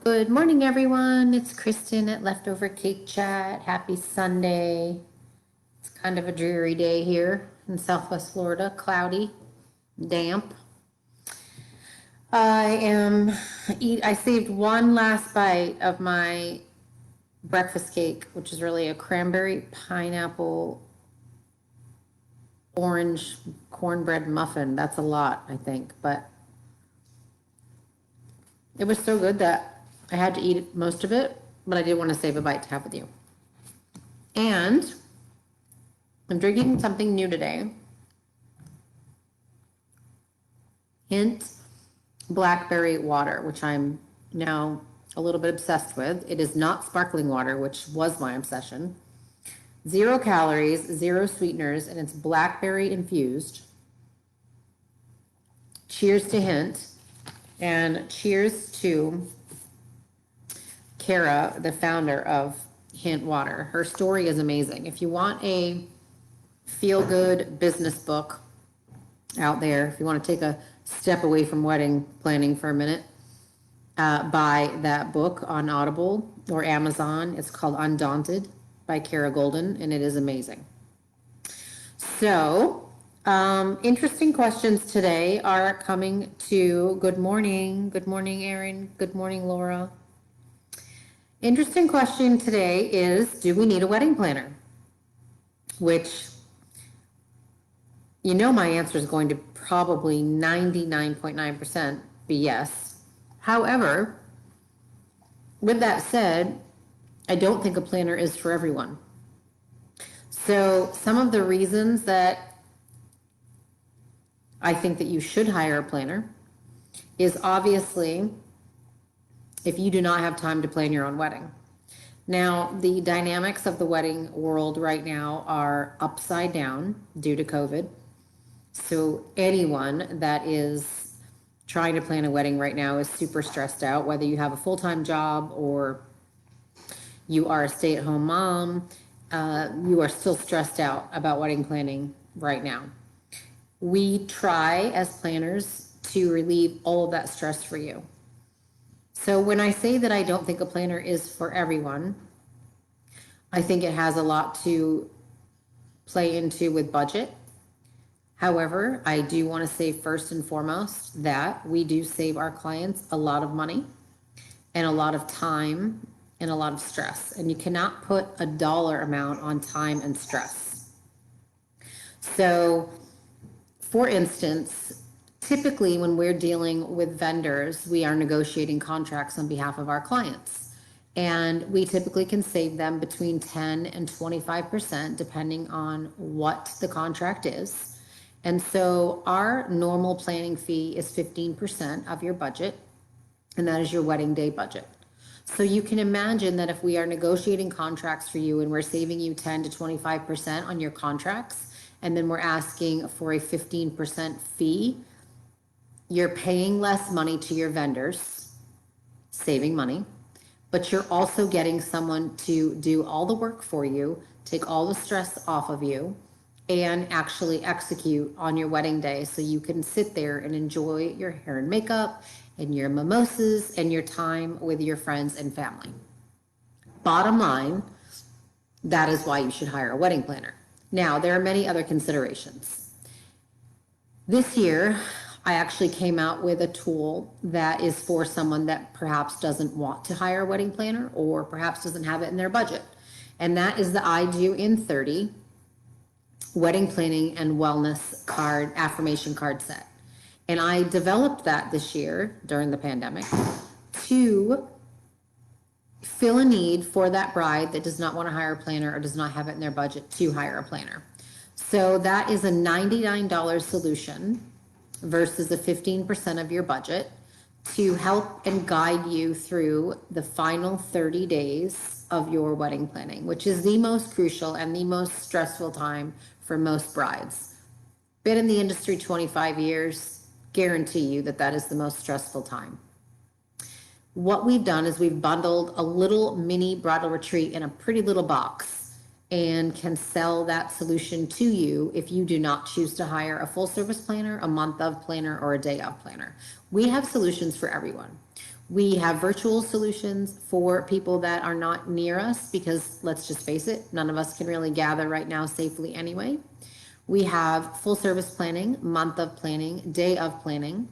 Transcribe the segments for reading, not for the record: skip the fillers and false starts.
Good morning, everyone. It's Kristen at Leftovercakechat. Happy Sunday. It's kind of a dreary day here in Southwest Florida, cloudy, damp. I saved one last bite of my breakfast cake, which is really a cranberry, pineapple, orange cornbread muffin. That's a lot, I think, but it was so good that I had to eat most of it, but I did want to save a bite to have with you. And I'm drinking something new today. Hint blackberry water, which I'm now a little bit obsessed with. It is not sparkling water, which was my obsession. 0 calories, 0 sweeteners, and it's blackberry infused. Cheers to Hint, and cheers to Kara, the founder of Hint Water. Her story is amazing. If you want a feel-good business book out there, if you want to take a step away from wedding planning for a minute, buy that book on Audible or Amazon. It's called Undaunted by Kara Golden, and it is amazing. So, interesting questions today are coming to good morning. Good morning, Erin. Good morning, Laura. Interesting question today is, do we need a wedding planner? Which, you know, my answer is going to probably 99.9% be yes. However, with that said, I don't think a planner is for everyone. So some of the reasons that I think that you should hire a planner is obviously if you do not have time to plan your own wedding. Now, the dynamics of the wedding world right now are upside down due to COVID. So anyone that is trying to plan a wedding right now is super stressed out, whether you have a full-time job or you are a stay-at-home mom, you are still stressed out about wedding planning right now. We try as planners to relieve all of that stress for you. So when I say that I don't think a planner is for everyone, I think it has a lot to play into with budget. However, I do want to say first and foremost that we do save our clients a lot of money and a lot of time and a lot of stress. And you cannot put a dollar amount on time and stress. So, for instance, typically when we're dealing with vendors, we are negotiating contracts on behalf of our clients. And we typically can save them between 10 and 25% depending on what the contract is. And so our normal planning fee is 15% of your budget, and that is your wedding day budget. So you can imagine that if we are negotiating contracts for you and we're saving you 10 to 25% on your contracts, and then we're asking for a 15% fee, you're paying less money to your vendors, saving money, but you're also getting someone to do all the work for you, take all the stress off of you, and actually execute on your wedding day so you can sit there and enjoy your hair and makeup and your mimosas and your time with your friends and family. Bottom line, that is why you should hire a wedding planner. Now, there are many other considerations. This year, I actually came out with a tool that is for someone that perhaps doesn't want to hire a wedding planner or perhaps doesn't have it in their budget. And that is the I Do in 30 wedding planning and wellness card, affirmation card set. And I developed that this year during the pandemic to fill a need for that bride that does not want to hire a planner or does not have it in their budget to hire a planner. So that is a $99 solution versus the 15% of your budget to help and guide you through the final 30 days of your wedding planning, which is the most crucial and the most stressful time for most brides. Been in the industry 25 years, guarantee you that that is the most stressful time. What we've done is we've bundled a little mini bridal retreat in a pretty little box and can sell that solution to you if you do not choose to hire a full service planner, a month of planner, or a day of planner. We have solutions for everyone. We have virtual solutions for people that are not near us because let's just face it, none of us can really gather right now safely anyway. We have full service planning, month of planning, day of planning,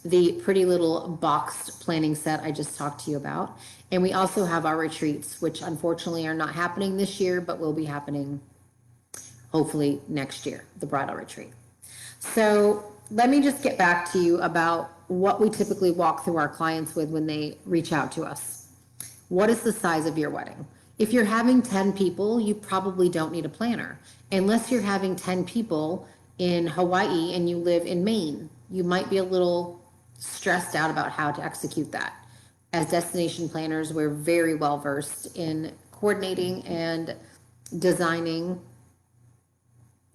the pretty little boxed planning set I just talked to you about. And we also have our retreats, which unfortunately are not happening this year, but will be happening hopefully next year, the bridal retreat. So let me just get back to you about what we typically walk through our clients with when they reach out to us. What is the size of your wedding? If you're having 10 people, you probably don't need a planner. Unless you're having 10 people in Hawaii and you live in Maine, you might be a little stressed out about how to execute that. As destination planners, we're very well versed in coordinating and designing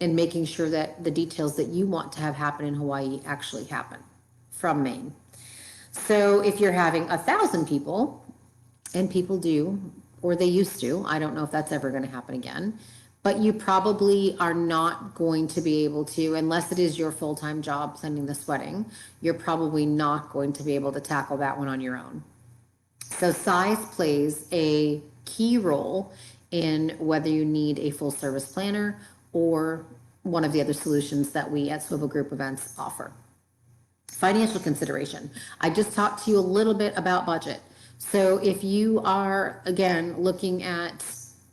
and making sure that the details that you want to have happen in Hawaii actually happen from Maine. So if you're having 1,000 people, and people do, or they used to, I don't know if that's ever going to happen again, but you probably are not going to be able to, unless it is your full-time job planning this wedding, you're probably not going to be able to tackle that one on your own. So size plays a key role in whether you need a full service planner or one of the other solutions that we at Swivel Group Events offer. Financial consideration. I just talked to you a little bit about budget. So if you are, again, looking at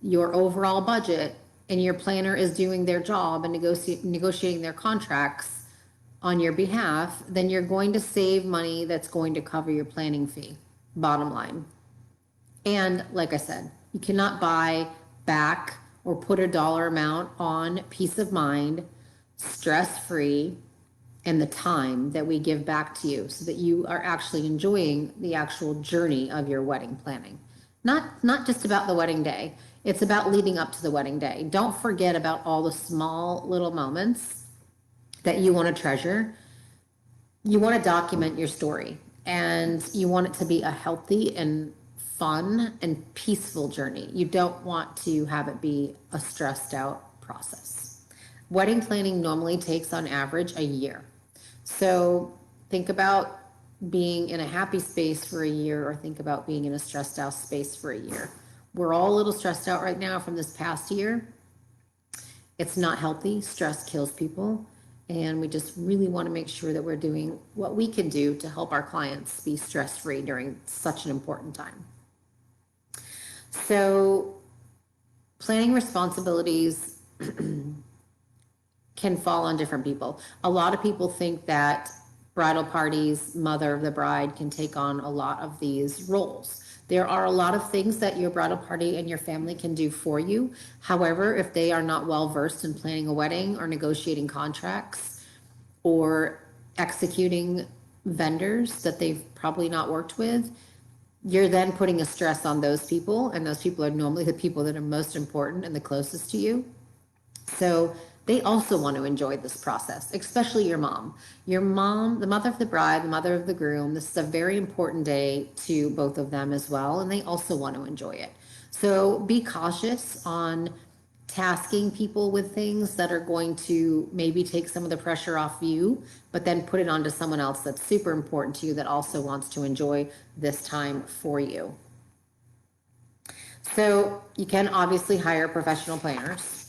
your overall budget and your planner is doing their job and negotiating their contracts on your behalf, then you're going to save money that's going to cover your planning fee, bottom line. And like I said, you cannot buy back or put a dollar amount on peace of mind, stress-free, and the time that we give back to you so that you are actually enjoying the actual journey of your wedding planning. Not just about the wedding day. It's about leading up to the wedding day. Don't forget about all the small little moments that you want to treasure. You want to document your story and you want it to be a healthy and fun and peaceful journey. You don't want to have it be a stressed out process. Wedding planning normally takes on average a year. So think about being in a happy space for a year or think about being in a stressed out space for a year. We're all a little stressed out right now from this past year. It's not healthy. Stress kills people. And we just really want to make sure that we're doing what we can do to help our clients be stress-free during such an important time. So planning responsibilities can fall on different people. A lot of people think that bridal parties, mother of the bride, can take on a lot of these roles. There are a lot of things that your bridal party and your family can do for you. However, if they are not well versed in planning a wedding or negotiating contracts or executing vendors that they've probably not worked with, you're then putting a stress on those people, and those people are normally the people that are most important and the closest to you. So they also want to enjoy this process, especially your mom. Your mom, the mother of the bride, the mother of the groom, this is a very important day to both of them as well, and they also want to enjoy it. So be cautious on tasking people with things that are going to maybe take some of the pressure off you, but then put it onto someone else that's super important to you that also wants to enjoy this time for you. So you can obviously hire professional planners.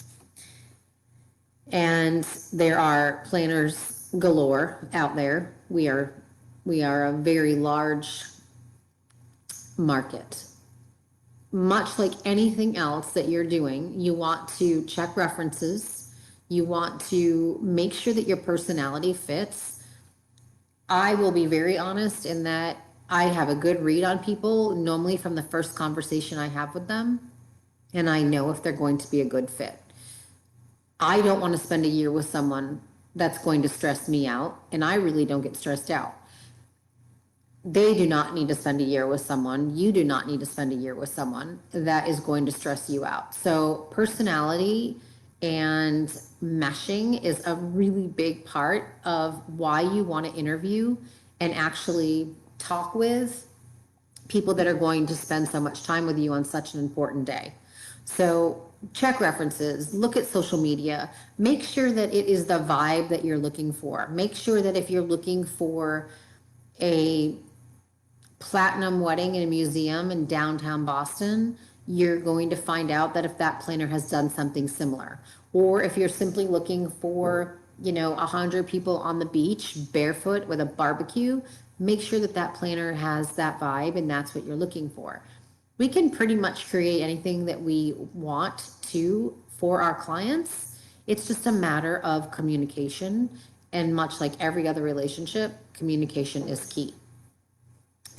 And there are planners galore out there. We are a very large market. Much like anything else that you're doing, you want to check references. You want to make sure that your personality fits. I will be very honest in that I have a good read on people, normally from the first conversation I have with them, and I know if they're going to be a good fit. I don't want to spend a year with someone that's going to stress me out, and I really don't get stressed out. They do not need to spend a year with someone. You do not need to spend a year with someone that is going to stress you out. So personality and meshing is a really big part of why you want to interview and actually talk with people that are going to spend so much time with you on such an important day. So check references, look at social media, make sure that it is the vibe that you're looking for. Make sure that if you're looking for a platinum wedding in a museum in downtown Boston, you're going to find out that if that planner has done something similar. Or if you're simply looking for, 100 people on the beach barefoot with a barbecue, make sure that that planner has that vibe and that's what you're looking for. We can pretty much create anything that we want to for our clients. It's just a matter of communication. And much like every other relationship, communication is key.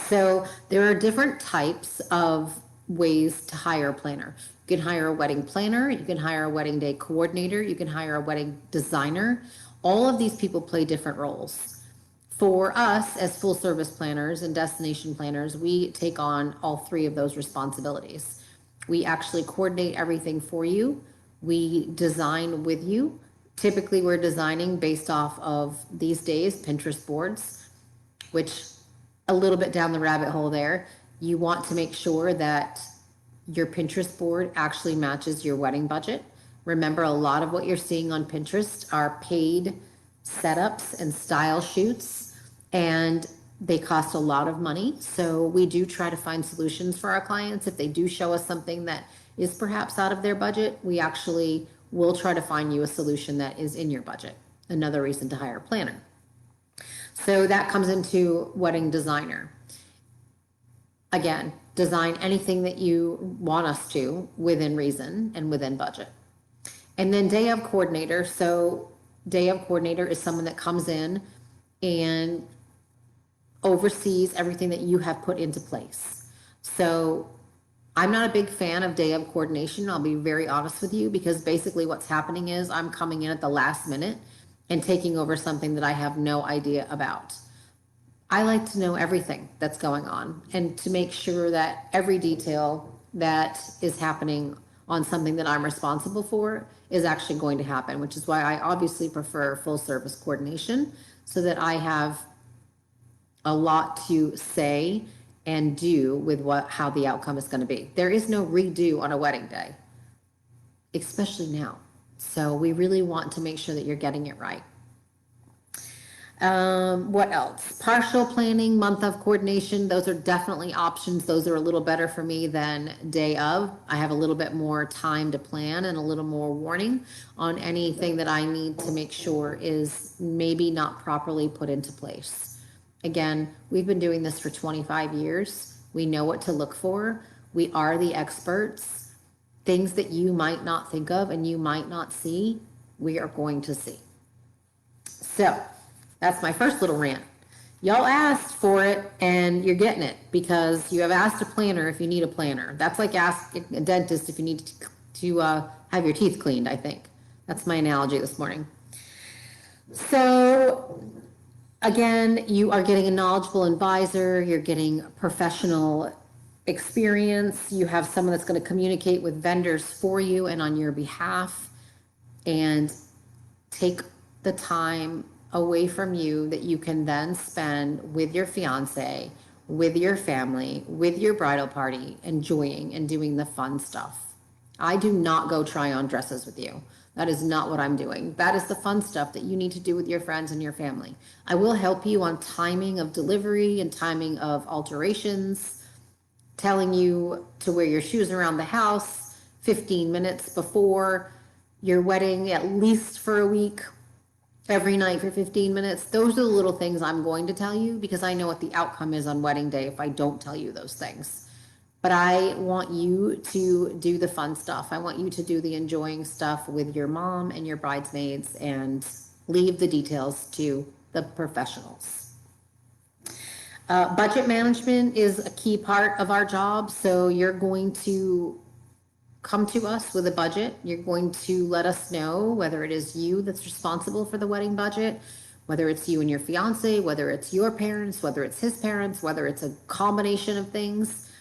So there are different types of ways to hire a planner. You can hire a wedding planner, you can hire a wedding day coordinator, you can hire a wedding designer. All of these people play different roles. For us as full service planners and destination planners, we take on all three of those responsibilities. We actually coordinate everything for you. We design with you. Typically, we're designing based off of these days Pinterest boards, which a little bit down the rabbit hole there. You want to make sure that your Pinterest board actually matches your wedding budget. Remember, a lot of what you're seeing on Pinterest are paid setups and style shoots, and they cost a lot of money. So we do try to find solutions for our clients. If they do show us something that is perhaps out of their budget, we actually will try to find you a solution that is in your budget. Another reason to hire a planner. So that comes into wedding designer. Again, design anything that you want us to within reason and within budget. And then day of coordinator. So day of coordinator is someone that comes in and oversees everything that you have put into place. So I'm not a big fan of day of coordination. I'll be very honest with you, because basically what's happening is I'm coming in at the last minute and taking over something that I have no idea about. I like to know everything that's going on and to make sure that every detail that is happening on something that I'm responsible for is actually going to happen, which is why I obviously prefer full service coordination, so that I have a lot to say and do with how the outcome is going to be. There is no redo on a wedding day, especially now. So we really want to make sure that you're getting it right. What else? Partial planning, month of coordination. Those are definitely options. Those are a little better for me than day of. I have a little bit more time to plan and a little more warning on anything that I need to make sure is maybe not properly put into place. Again, we've been doing this for 25 years. We know what to look for. We are the experts. Things that you might not think of and you might not see, we are going to see. So that's my first little rant. Y'all asked for it and you're getting it, because you have asked a planner if you need a planner. That's like asking a dentist if you need to have your teeth cleaned, I think. That's my analogy this morning. So again, you are getting a knowledgeable advisor, you're getting professional experience, you have someone that's going to communicate with vendors for you and on your behalf, and take the time away from you that you can then spend with your fiance, with your family, with your bridal party, enjoying and doing the fun stuff. I do not go try on dresses with you. That is not what I'm doing. That is the fun stuff that you need to do with your friends and your family. I will help you on timing of delivery and timing of alterations, telling you to wear your shoes around the house 15 minutes before your wedding, at least for a week, every night for 15 minutes. Those are the little things I'm going to tell you, because I know what the outcome is on wedding day if I don't tell you those things. But I want you to do the fun stuff. I want you to do the enjoying stuff with your mom and your bridesmaids, and leave the details to the professionals. Budget management is a key part of our job. So you're going to come to us with a budget. You're going to let us know whether it is you that's responsible for the wedding budget, whether it's you and your fiance, whether it's your parents, whether it's his parents, whether it's a combination of things.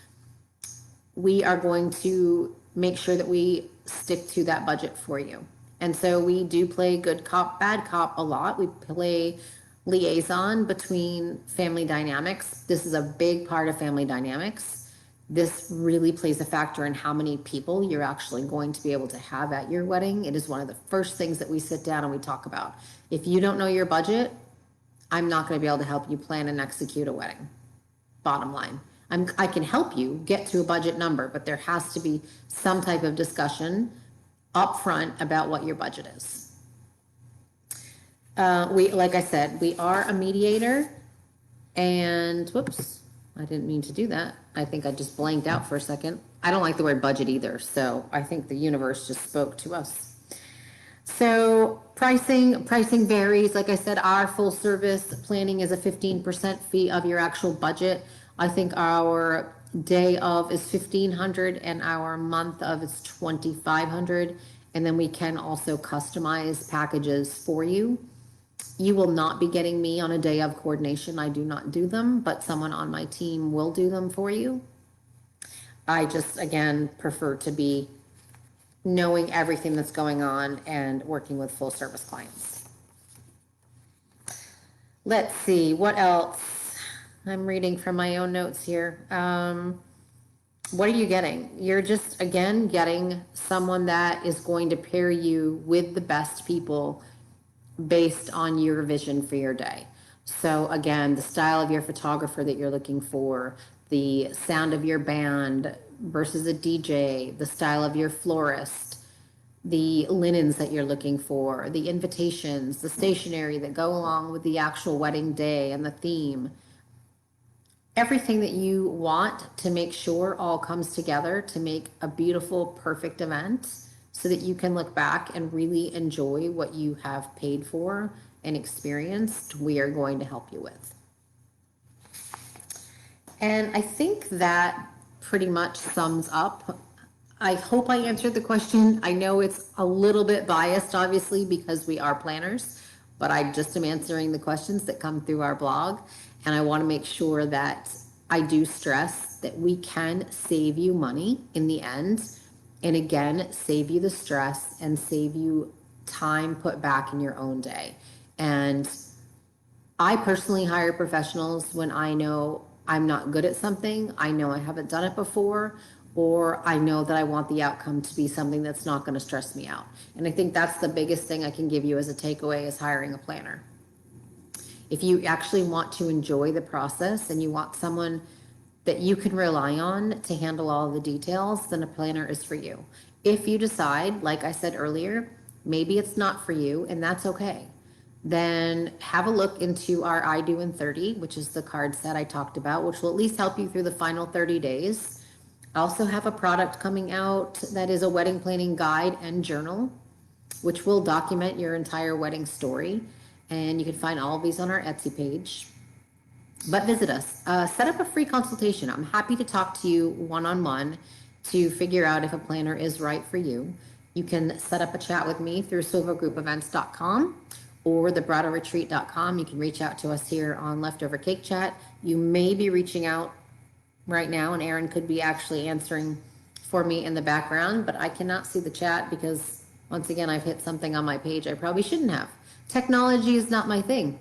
We are going to make sure that we stick to that budget for you. And so we do play good cop, bad cop a lot. We play liaison between family dynamics. This is a big part of family dynamics. This really plays a factor in how many people you're actually going to be able to have at your wedding. It is one of the first things that we sit down and we talk about. If you don't know your budget, I'm not going to be able to help you plan and execute a wedding. bottom line. I can help you get to a budget number, but there has to be some type of discussion upfront about what your budget is. Like I said, we are a mediator, and whoops, I didn't mean to do that. I think I just blanked out for a second. I don't like the word budget either, so I think the universe just spoke to us. So pricing varies. Like I said, our full service planning is a 15% fee of your actual budget. I think our day of is 1,500 and our month of is 2,500. And then we can also customize packages for you. You will not be getting me on a day of coordination. I do not do them, but someone on my team will do them for you. I just, again, prefer to be knowing everything that's going on and working with full service clients. Let's see, what else? I'm reading from my own notes here. What are you getting? You're just, again, getting someone that is going to pair you with the best people based on your vision for your day. So again, the style of your photographer that you're looking for, the sound of your band versus a DJ, the style of your florist, the linens that you're looking for, the invitations, the stationery that go along with the actual wedding day and the theme. Everything that you want to make sure all comes together to make a beautiful, perfect event so that you can look back and really enjoy what you have paid for and experienced, we are going to help you with. And I think that pretty much sums up. I hope I answered the question. I know it's a little bit biased, obviously, because we are planners, but I just am answering the questions that come through our blog. And I want to make sure that I do stress that we can save you money in the end. And again, save you the stress and save you time put back in your own day. And I personally hire professionals when I know I'm not good at something, I know I haven't done it before, or I know that I want the outcome to be something that's not going to stress me out. And I think that's the biggest thing I can give you as a takeaway is hiring a planner. If you actually want to enjoy the process and you want someone that you can rely on to handle all the details, then a planner is for you. If you decide, like I said earlier, maybe it's not for you, and that's okay, then have a look into our I Do in 30, which is the card set I talked about, which will at least help you through the final 30 days. I also have a product coming out that is a wedding planning guide and journal, which will document your entire wedding story. And you can find all of these on our Etsy page. But visit us, set up a free consultation. I'm happy to talk to you one-on-one to figure out if a planner is right for you. You can set up a chat with me through silvergroupevents.com or thebridalretreat.com. You can reach out to us here on Leftover Cake Chat. You may be reaching out right now, and Erin could be actually answering for me in the background, but I cannot see the chat because, once again, I've hit something on my page I probably shouldn't have. Technology is not my thing.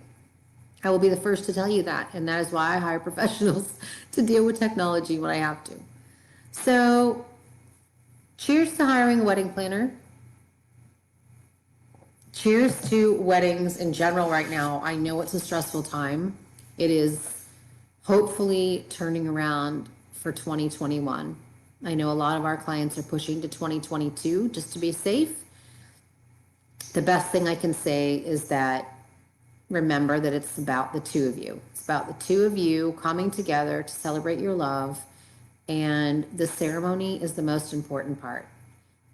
I will be the first to tell you that, and that is why I hire professionals to deal with technology when I have to. So, cheers to hiring a wedding planner. Cheers to weddings in general right now. I know it's a stressful time. It is hopefully turning around for 2021. I know a lot of our clients are pushing to 2022 just to be safe. The best thing I can say is that remember that it's about the two of you. It's about the two of you coming together to celebrate your love, and the ceremony is the most important part.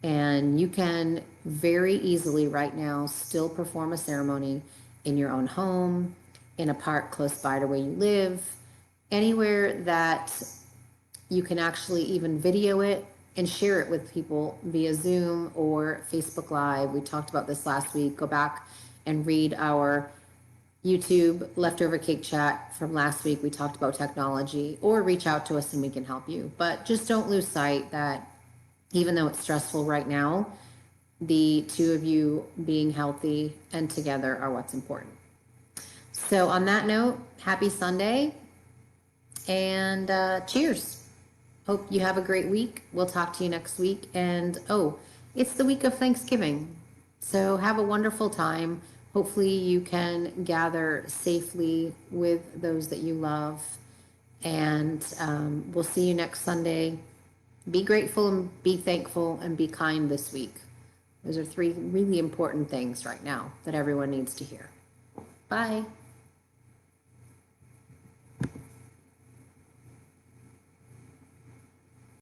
And you can very easily right now still perform a ceremony in your own home, in a park close by to where you live, anywhere that you can actually even video it and share it with people via Zoom or Facebook Live. We talked about this last week. Go back and read our YouTube Leftover Cake Chat from last week. We talked about technology, or reach out to us and we can help you. But just don't lose sight that even though it's stressful right now, the two of you being healthy and together are what's important. So on that note, happy Sunday and cheers. Hope you have a great week. We'll talk to you next week. And it's the week of Thanksgiving. So have a wonderful time. Hopefully you can gather safely with those that you love And we'll see you next Sunday. Be grateful and be thankful and be kind this week. Those are 3 really important things right now that everyone needs to hear. Bye.